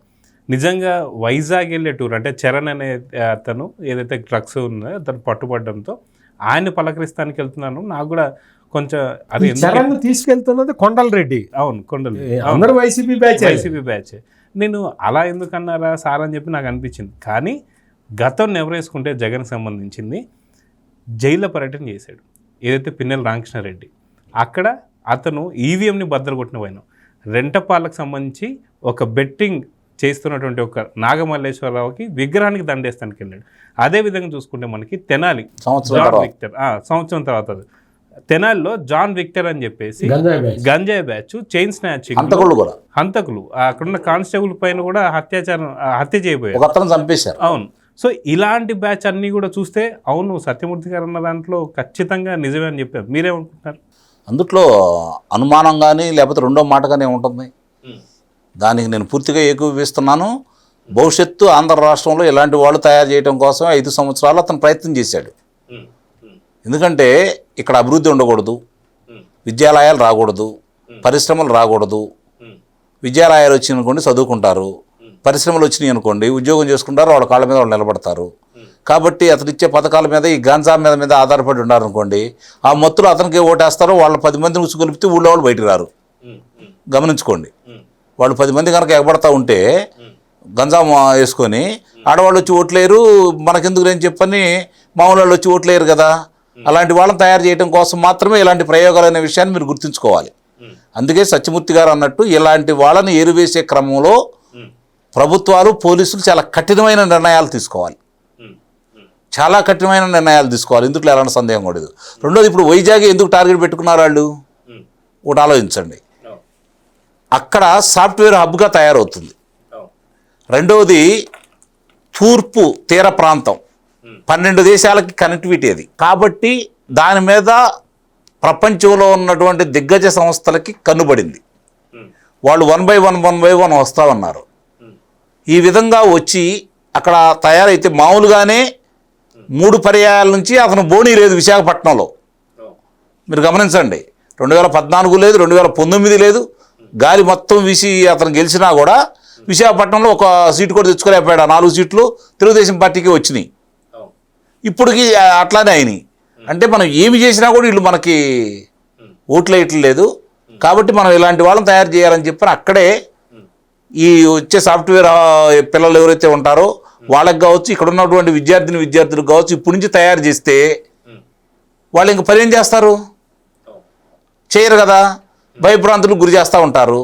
నిజంగా వైజాగ్ వెళ్ళే టూర్ అంటే చరణ్ అనే అతను ఏదైతే డ్రగ్స్ ఉన్నాయో అతను పట్టుబడడంతో ఆయన పలకరిస్తానికి వెళ్తున్నాను. నాకు కూడా కొంచెం అది చరణ్ తీసుకెళ్తున్నది కొండలరెడ్డి. అవును, కొండలు అందరూ వైసీపీ బ్యాచ్. నేను అలా ఎందుకన్నారా సార్ అని చెప్పి నాకు అనిపించింది. కానీ గతం ఎవరేసుకుంటే జగన్కి సంబంధించింది జైల్లో పర్యటన చేశాడు, ఏదైతే పిన్నెల రామకృష్ణారెడ్డి. అక్కడ అతను ఈవీఎంని బద్దలు కొట్టిన పోయిన రెంటపాలకు సంబంధించి ఒక బెట్టింగ్ చేస్తున్నటువంటి ఒక నాగమల్లేశ్వరరావుకి విగ్రహానికి దండేస్తానికి వెళ్ళాడు. అదేవిధంగా చూసుకుంటే మనకి తెనాలి జాన్ విక్టర్ సంవత్సరం తర్వాత తెనాలిలో జాన్ విక్టర్ అని చెప్పేసి గంజాయి బ్యాచ్ చైన్ స్నాచింగ్ హంతకులు అక్కడున్న కానిస్టేబుల్ పైన కూడా హత్య చేయబోయారు, చంపేశారు. అవును. సో ఇలాంటి బ్యాచ్ అన్నీ కూడా చూస్తే అవును సత్యమూర్తి గారు అన్న దాంట్లో ఖచ్చితంగా నిజమే అని చెప్పారు. మీరేమనుకుంటున్నారు? అందుట్లో అనుమానం కానీ లేకపోతే రెండో మాట కానీ ఏముంటుంది? దానికి నేను పూర్తిగా ఏకీభవిస్తున్నాను. భవిష్యత్తు ఆంధ్ర రాష్ట్రంలో ఇలాంటి వాళ్ళు తయారు చేయడం కోసం 5 సంవత్సరాలు అతను ప్రయత్నం చేశాడు. ఎందుకంటే ఇక్కడ అభివృద్ధి ఉండకూడదు, విద్యాలయాలు రాకూడదు, పరిశ్రమలు రాకూడదు. విద్యాలయాలు వచ్చినాయి అనుకోండి చదువుకుంటారు, పరిశ్రమలు వచ్చినాయి అనుకోండి ఉద్యోగం చేసుకుంటారు, వాళ్ళ కాళ్ళ మీద వాళ్ళు నిలబడతారు. కాబట్టి అతను ఇచ్చే పథకాల మీద ఈ గాంజా మీద ఆధారపడి ఉన్నారనుకోండి, ఆ మొత్తులు అతనికి ఓటేస్తారు. వాళ్ళు 10 మందిని ఉసుగొలిపితే ఊళ్ళో వాళ్ళు బయటికి రారు. గమనించుకోండి, వాళ్ళు 10 మంది కనుక ఎగబడతా ఉంటే గంజా వేసుకొని ఆడవాళ్ళు వచ్చి ఓట్లేరు, మనకెందుకు లేని చెప్పని మామూలు వాళ్ళు వచ్చి ఓట్లేరు కదా. అలాంటి వాళ్ళని తయారు చేయడం కోసం మాత్రమే ఇలాంటి ప్రయోగాలు అనే విషయాన్ని మీరు గుర్తుంచుకోవాలి. అందుకే సత్యమూర్తి గారు అన్నట్టు ఇలాంటి వాళ్ళని ఏరువేసే క్రమంలో ప్రభుత్వాలు పోలీసులు చాలా కఠినమైన నిర్ణయాలు తీసుకోవాలి, చాలా కఠినమైన నిర్ణయాలు తీసుకోవాలి. ఇందులో ఎలాంటి సందేహం కూడా లేదు. రెండోది, ఇప్పుడు వైజాగ్ ఎందుకు టార్గెట్ పెట్టుకున్నారు వాళ్ళు? ఒకటి ఆలోచించండి, అక్కడ సాఫ్ట్వేర్ హబ్గా తయారవుతుంది. రెండవది, తూర్పు తీర ప్రాంతం 12 దేశాలకి కనెక్టివిటీ అది. కాబట్టి దాని మీద ప్రపంచంలో ఉన్నటువంటి దిగ్గజ సంస్థలకి కన్నుబడింది. వాళ్ళు 1 by 1 వస్తామన్నారు. ఈ విధంగా వచ్చి అక్కడ తయారైతే మామూలుగానే 3 పర్యాయాల నుంచి అతను బోనీ లేదు విశాఖపట్నంలో. మీరు గమనించండి, 2014 లేదు, 2019 లేదు. గాలి మొత్తం వీసి అతను గెలిచినా కూడా విశాఖపట్నంలో ఒక సీటు కూడా తెచ్చుకోలేకపోయాడు. 4 సీట్లు తెలుగుదేశం పార్టీకి వచ్చినాయి. ఇప్పటికి అట్లానే అయినాయి. అంటే మనం ఏమి చేసినా కూడా వీళ్ళు మనకి ఓట్లు వేయట్లేదు. కాబట్టి మనం ఇలాంటి వాళ్ళని తయారు చేయాలని చెప్పి అక్కడే ఈ వచ్చే సాఫ్ట్వేర్ పిల్లలు ఎవరైతే ఉంటారో వాళ్ళకి కావచ్చు, ఇక్కడ ఉన్నటువంటి విద్యార్థులకు కావచ్చు, ఇప్పటి నుంచి తయారు చేస్తే వాళ్ళు ఇంక పని ఏం చేస్తారు? చేయరు కదా. భయభ్రాంతులకు గురి చేస్తూ ఉంటారు,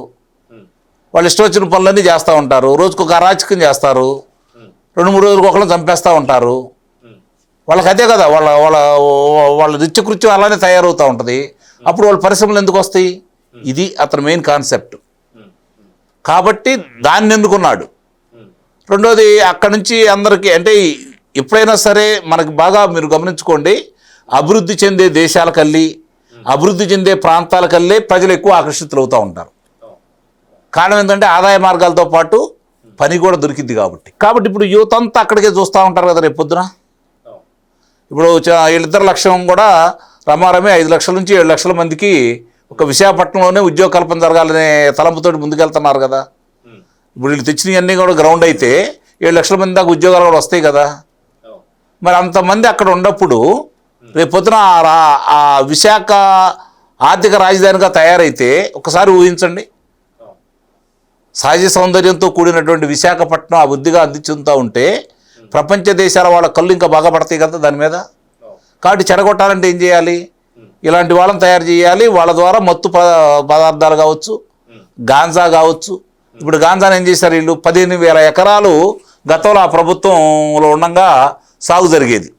వాళ్ళు ఇష్టం వచ్చిన పనులన్నీ చేస్తూ ఉంటారు, రోజుకొక అరాచకం చేస్తారు, 2-3 రోజులకు ఒకళ్ళని చంపేస్తూ ఉంటారు. వాళ్ళకి అదే కదా, వాళ్ళ నిత్యకృత్యం అలానే తయారవుతూ ఉంటుంది. అప్పుడు వాళ్ళ పరిశ్రమలు ఎందుకు వస్తాయి? ఇది అతని మెయిన్ కాన్సెప్ట్. కాబట్టి దాన్ని ఎన్నుకున్నాడు. రెండోది అక్కడ నుంచి అందరికీ అంటే ఎప్పుడైనా సరే మనకి బాగా మీరు గమనించుకోండి, అభివృద్ధి చెందే దేశాలకల్లి అభివృద్ధి చెందే ప్రాంతాలకల్లే ప్రజలు ఎక్కువ ఆకర్షితులు అవుతూ ఉంటారు. కారణం ఏంటంటే ఆదాయ మార్గాలతో పాటు పని కూడా దొరికింది కాబట్టి ఇప్పుడు యువత అంతా అక్కడికే చూస్తూ ఉంటారు కదా రేపు పొద్దున. ఇప్పుడు వీళ్ళిద్దరు లక్ష్యం కూడా రమారమే 5 లక్షల నుంచి 7 లక్షల మందికి ఒక విశాఖపట్నంలోనే ఉద్యోగ కల్పన జరగాలనే తలంపుతోటి ముందుకెళ్తున్నారు కదా. ఇప్పుడు వీళ్ళు తెచ్చినవన్నీ కూడా గ్రౌండ్ అయితే 7 లక్షల మంది దాకా ఉద్యోగాలు కూడా వస్తాయి కదా. మరి అంతమంది అక్కడ ఉన్నప్పుడు రేపు పొద్దున ఆ విశాఖ ఆర్థిక రాజధానిగా తయారైతే ఒకసారి ఊహించండి, సహజ సౌందర్యంతో కూడినటువంటి విశాఖపట్నం అభివృద్ధిగా అందించుతూ ఉంటే ప్రపంచ దేశాల వాళ్ళ కళ్ళు ఇంకా బాగా పడతాయి కదా దాని మీద. కాబట్టి చెడగొట్టాలంటే ఏం చేయాలి? ఇలాంటి వాళ్ళని తయారు చేయాలి. వాళ్ళ ద్వారా మత్తు పదార్థాలు కావచ్చు, గాంజా కావచ్చు. ఇప్పుడు గాంజాని ఏం చేశారు వీళ్ళు? 15,000 ఎకరాలు గతంలో ఆ ప్రభుత్వంలో ఉండగా సాగు జరిగేది.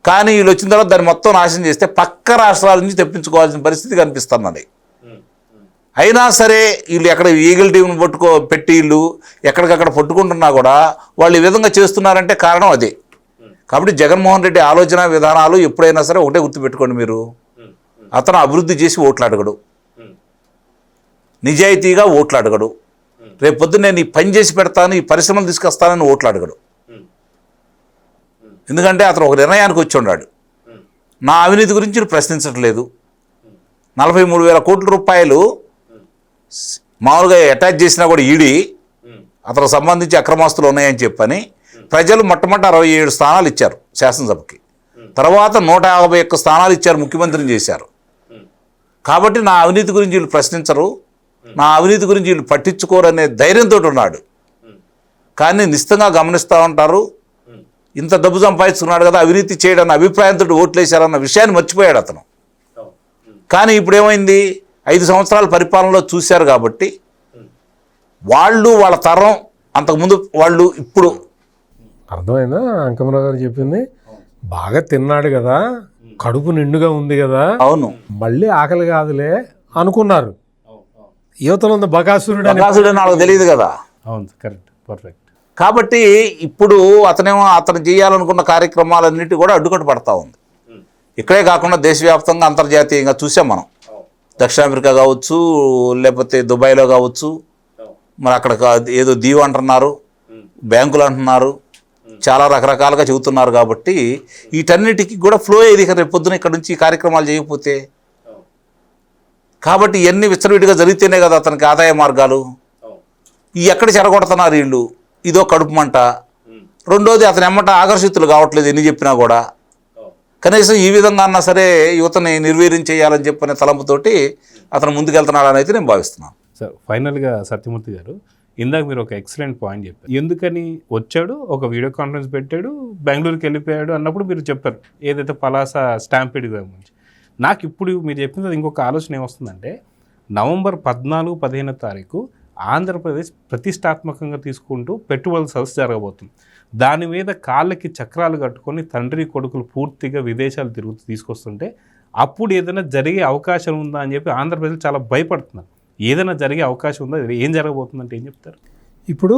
కానీ వీళ్ళు వచ్చిన తర్వాత దాన్ని మొత్తం నాశనం చేస్తే పక్క రాష్ట్రాల నుంచి తెప్పించుకోవాల్సిన పరిస్థితి కనిపిస్తున్నది. అయినా సరే వీళ్ళు ఎక్కడ ఈగల్ టీంను పెట్టి వీళ్ళు ఎక్కడికక్కడ పట్టుకుంటున్నా కూడా వాళ్ళు ఈ విధంగా చేస్తున్నారంటే కారణం అదే. కాబట్టి జగన్మోహన్ రెడ్డి ఆలోచన విధానాలు ఎప్పుడైనా సరే ఒకటే గుర్తుపెట్టుకోండి మీరు, అతను అభివృద్ధి చేసి ఓట్లు అడగడు, నిజాయితీగా ఓట్లు అడగడు. రేపు పొద్దున్న నేను ఈ పని చేసి పెడతాను, ఈ పరిశ్రమలు తీసుకొస్తానని ఓట్లు అడగడు. ఎందుకంటే అతను ఒక నిర్ణయానికి వచ్చి ఉన్నాడు, నా అవినీతి గురించి ప్రశ్నించట్లేదు. 43,000 కోట్ల రూపాయలు మామూలుగా అటాచ్ చేసినా కూడా ఈడీ అతనికి సంబంధించి అక్రమాస్తులు ఉన్నాయని చెప్పని ప్రజలు మొట్టమొదటి 67 స్థానాలు ఇచ్చారు శాసనసభకి, తర్వాత 151 స్థానాలు ఇచ్చారు, ముఖ్యమంత్రిని చేశారు. కాబట్టి నా అవినీతి గురించి వీళ్ళు ప్రశ్నించరు, నా అవినీతి గురించి వీళ్ళు పట్టించుకోరు అనే ధైర్యంతో ఉన్నాడు. కానీ నిశ్చితంగా గమనిస్తూ ఉంటారు, ఇంత డబ్బు సంపాదించుకున్నాడు కదా, అవినీతి చేయడన్న అభిప్రాయంతో ఓట్లు వేశారన్న విషయాన్ని మర్చిపోయాడు అతను. కానీ ఇప్పుడు ఏమైంది, 5 సంవత్సరాల పరిపాలనలో చూశారు కాబట్టి వాళ్ళు వాళ్ళ తరం అంతకుముందు వాళ్ళు ఇప్పుడు అర్థమైందా అంకమరావు గారు చెప్పింది? బాగా తిన్నాడు కదా, కడుపు నిండుగా ఉంది కదా, అవును మళ్ళీ ఆకలి కాదులే అనుకున్నారు. యువతలో ఉంది బకాసురుడు నాకు తెలియదు కదా. అవును, కరెక్ట్, పర్ఫెక్ట్. కాబట్టి ఇప్పుడు అతను చేయాలనుకున్న కార్యక్రమాలన్నిటి కూడా అడ్డుకట్టు పడతా ఉంది. ఇక్కడే కాకుండా దేశవ్యాప్తంగా అంతర్జాతీయంగా చూసాం మనం. దక్షిణాఫ్రికా కావచ్చు, లేకపోతే దుబాయ్లో కావచ్చు, మరి అక్కడ ఏదో దీవు అంటున్నారు, బ్యాంకులు అంటున్నారు, చాలా రకరకాలుగా చెబుతున్నారు. కాబట్టి వీటన్నిటికీ కూడా ఫ్లో అయ్యేది రేపు పొద్దున ఇక్కడ నుంచి ఈ కార్యక్రమాలు చేయకపోతే. కాబట్టి ఇవన్నీ విచ్చలవిడిగా జరిగితేనే కదా అతనికి ఆదాయ మార్గాలు. ఈ ఎక్కడ చెడగొడుతున్నారు వీళ్ళు, ఇదో కడుపు మంట. రెండోది అతను ఎమ్మట ఆకర్షితులు కావట్లేదు ఎన్ని చెప్పినా కూడా. కనీసం ఈ విధంగా అన్నా సరే యువతని నిర్వీర్యం చేయాలని చెప్పిన తలంపుతోటి అతను ముందుకెళ్తున్నాడని అయితే నేను భావిస్తున్నాను. సార్, ఫైనల్గా సత్యమూర్తి గారు, ఇందాక మీరు ఒక ఎక్సలెంట్ పాయింట్ చెప్పారు. ఎందుకని వచ్చాడు, ఒక వీడియో కాన్ఫరెన్స్ పెట్టాడు, బెంగళూరుకి వెళ్ళిపోయాడు అన్నప్పుడు మీరు చెప్పారు ఏదైతే పలాస స్టాంపీడ్ గురించి. నాకు ఇప్పుడు మీరు చెప్పింది ఇంకొక ఆలోచన ఏమొస్తుందంటే, నవంబర్ 14-15 తారీఖు ఆంధ్రప్రదేశ్ ప్రతిష్టాత్మకంగా తీసుకుంటూ పెట్టుబడుల సదస్సు జరగబోతుంది. దాని మీద కాళ్ళకి చక్రాలు కట్టుకొని తండ్రి కొడుకులు పూర్తిగా విదేశాలు తిరుగుతూ తీసుకొస్తుంటే అప్పుడు ఏదైనా జరిగే అవకాశం ఉందా అని చెప్పి ఆంధ్రప్రదేశ్ చాలా భయపడుతున్నారు. ఏదైనా జరిగే అవకాశం ఉందా, ఏం జరగబోతుందంటే ఏం చెప్తారు? ఇప్పుడు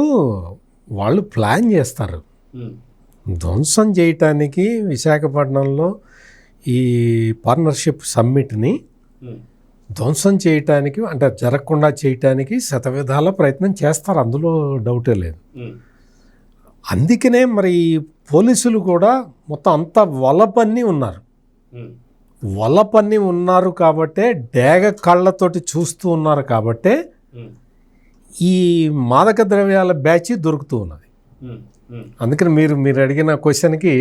వాళ్ళు ప్లాన్ చేస్తారు ధ్వంసం చేయటానికి. విశాఖపట్నంలో ఈ పార్ట్నర్షిప్ సమ్మిట్ని ధ్వంసం చేయటానికి, అంటే జరగకుండా చేయటానికి శతవిధాల ప్రయత్నం చేస్తారు, అందులో డౌటే లేదు. అందుకనే మరి పోలీసులు కూడా మొత్తం అంతా వలపన్ని ఉన్నారు కాబట్టే, డేగ కళ్ళతోటి చూస్తూ ఉన్నారు కాబట్టే ఈ మాదక ద్రవ్యాల బ్యాచ్ దొరుకుతూ ఉన్నది. అందుకని మీరు అడిగిన క్వశ్చన్కి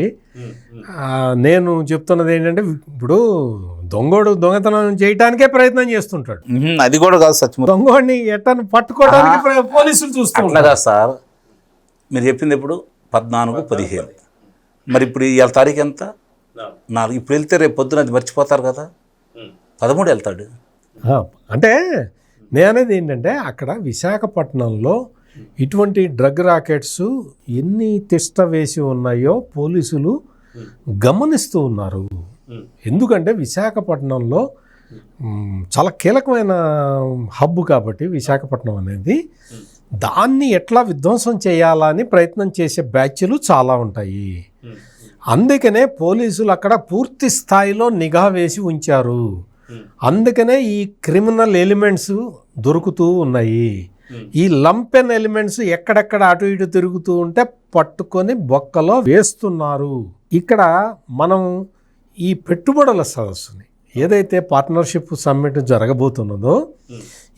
నేను చెప్తున్నది ఏంటంటే, ఇప్పుడు దొంగతనం చేయటానికే ప్రయత్నం చేస్తుంటాడు. అది కూడా కాదు సత్యమూర్తి, దొంగని ఎట్టని పట్టుకోవడానికి పోలీసులు చూస్తున్నారు సార్. మీరు చెప్పింది ఇప్పుడు 14-15, మరి ఇప్పుడు ఇవాళ తారీఖు ఎంత? 4. ఇప్పుడు వెళ్తే రేపు పొద్దున అది మర్చిపోతారు కదా, 13 వెళ్తాడు. అంటే నేనేది ఏంటంటే, అక్కడ విశాఖపట్నంలో ఇటువంటి డ్రగ్ రాకెట్స్ ఎన్ని తిష్ట వేసి ఉన్నాయో పోలీసులు గమనిస్తూ ఉన్నారు. ఎందుకంటే విశాఖపట్నంలో చాలా కీలకమైన హబ్ కాబట్టి విశాఖపట్నం అనేది దాన్ని ఎట్లా విధ్వంసం చేయాలని ప్రయత్నం చేసే బ్యాచ్లు చాలా ఉంటాయి. అందుకనే పోలీసులు అక్కడ పూర్తి స్థాయిలో నిఘా వేసి ఉంచారు. అందుకనే ఈ క్రిమినల్ ఎలిమెంట్స్ దొరుకుతూ ఉన్నాయి. ఈ లంపెన్ ఎలిమెంట్స్ ఎక్కడెక్కడ అటు ఇటు తిరుగుతూ ఉంటే పట్టుకొని బొక్కలో వేస్తున్నారు. ఇక్కడ మనం ఈ పెట్టుబడుల సదస్సుని ఏదైతే పార్ట్నర్షిప్ సమ్మిట్ జరగబోతున్నదో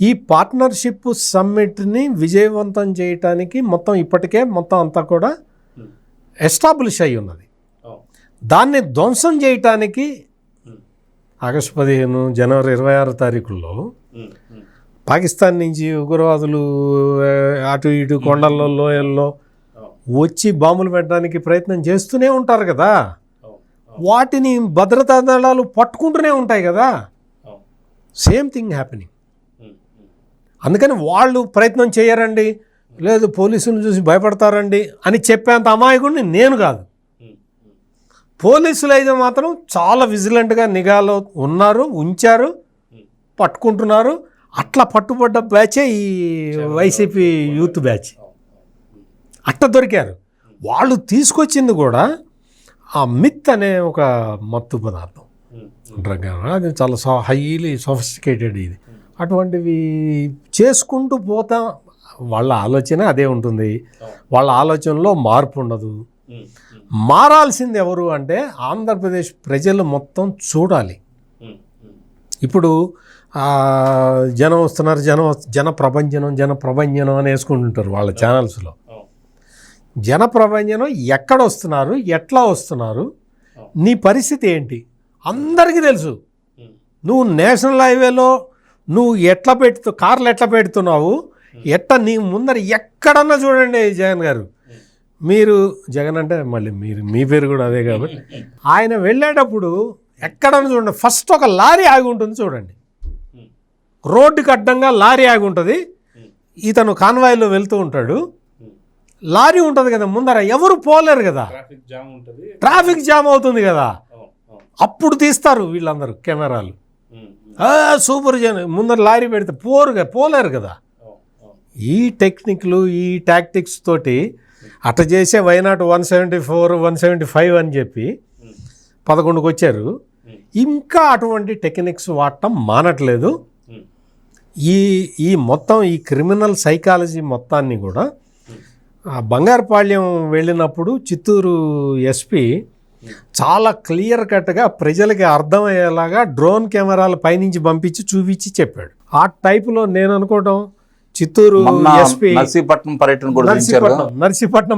ఈ పార్ట్నర్షిప్ సమ్మిట్ని విజయవంతం చేయటానికి ఇప్పటికే మొత్తం అంతా కూడా ఎస్టాబ్లిష్ అయి ఉన్నది. దాన్ని ధ్వంసం చేయటానికి ఆగస్టు 15 జనవరి 26 తారీఖుల్లో పాకిస్తాన్ నుంచి ఉగ్రవాదులు అటు ఇటు కొండల్లో లోయల్లో వచ్చి బాంబులు పెట్టడానికి ప్రయత్నం చేస్తూనే ఉంటారు కదా. వాటిని భద్రతా దళాలు పట్టుకుంటూనే ఉంటాయి కదా. Same thing happening. అందుకని వాళ్ళు ప్రయత్నం చేయరండి, లేదు పోలీసులు చూసి భయపడతారండి అని చెప్పేంత అమాయకుడిని నేను కాదు. పోలీసులు అయితే మాత్రం చాలా విజిలెంట్గా నిఘాలో ఉన్నారు, ఉంచారు, పట్టుకుంటున్నారు. అట్లా పట్టుబడ్డ బ్యాచే ఈ వైసీపీ యూత్ బ్యాచ్. అట్ట దొరికారు. వాళ్ళు తీసుకొచ్చింది కూడా ఆ మిత్ అనే ఒక మత్తు పదార్థం, డ్రగ్. అది చాలా హైలీ సోఫిస్టికేటెడ్ ఇది. అటువంటివి చేసుకుంటూ పోతా వాళ్ళ ఆలోచన అదే ఉంటుంది. వాళ్ళ ఆలోచనలో మార్పు ఉండదు. మారాల్సింది ఎవరు అంటే ఆంధ్రప్రదేశ్ ప్రజలు మొత్తం చూడాలి. ఇప్పుడు జనం వస్తున్నారు, జన ప్రభంజనం అని వేసుకుంటుంటారు వాళ్ళ ఛానల్స్లో. జన ప్రభంజనం ఎక్కడ వస్తున్నారు, ఎట్లా వస్తున్నారు, నీ పరిస్థితి ఏంటి అందరికీ తెలుసు. నువ్వు నేషనల్ హైవేలో నువ్వు కార్లు ఎట్లా పెడుతున్నావు, నీ ముందర ఎక్కడన్నా చూడండి. జగన్ గారు, మీరు జగన్ అంటే మళ్ళీ మీ పేరు కూడా అదే కాబట్టి ఆయన వెళ్ళేటప్పుడు ఎక్కడన్నా చూడండి, ఫస్ట్ ఒక లారీ ఆగి ఉంటుంది చూడండి. రోడ్డుకి అడ్డంగా లారీ ఆగి ఉంటుంది. ఇతను కాన్వాయ్లో వెళ్తూ ఉంటాడు. లారీ ఉంటుంది కదా ముందర, ఎవరు పోలేరు కదా, ట్రాఫిక్ జామ్ అవుతుంది కదా. అప్పుడు తీస్తారు వీళ్ళందరూ కెమెరాలు. సూపర్ ముందర లారీ పెడితే పోలేరు కదా. ఈ టెక్నిక్లు, ఈ టాక్టిక్స్ తోటి అట్ట చేసే వైనాట్ 174, 175 అని చెప్పి 11కి వచ్చారు. ఇంకా అటువంటి టెక్నిక్స్ వాడటం మానట్లేదు. ఈ మొత్తం ఈ క్రిమినల్ సైకాలజీ మొత్తాన్ని కూడా బంగారుపాళ్యం వెళ్ళినప్పుడు చిత్తూరు ఎస్పీ చాలా క్లియర్ కట్గా ప్రజలకి అర్థమయ్యేలాగా డ్రోన్ కెమెరాలు పైనుంచి పంపించి చూపించి చెప్పాడు. ఆ టైపులో నేను అనుకోవటం చిత్తూరు ఎస్పీ నర్సీపట్నం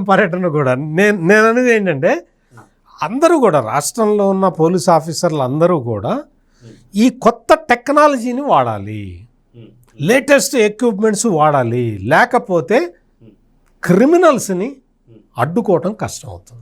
పర్యటన కూడా నేను అనేది ఏంటంటే అందరూ కూడా రాష్ట్రంలో ఉన్న పోలీస్ ఆఫీసర్లు అందరూ కూడా ఈ కొత్త టెక్నాలజీని వాడాలి, లేటెస్ట్ ఎక్విప్మెంట్స్ వాడాలి. లేకపోతే క్రిమినల్స్ని అడ్డుకోవటం కష్టం అవుతుంది.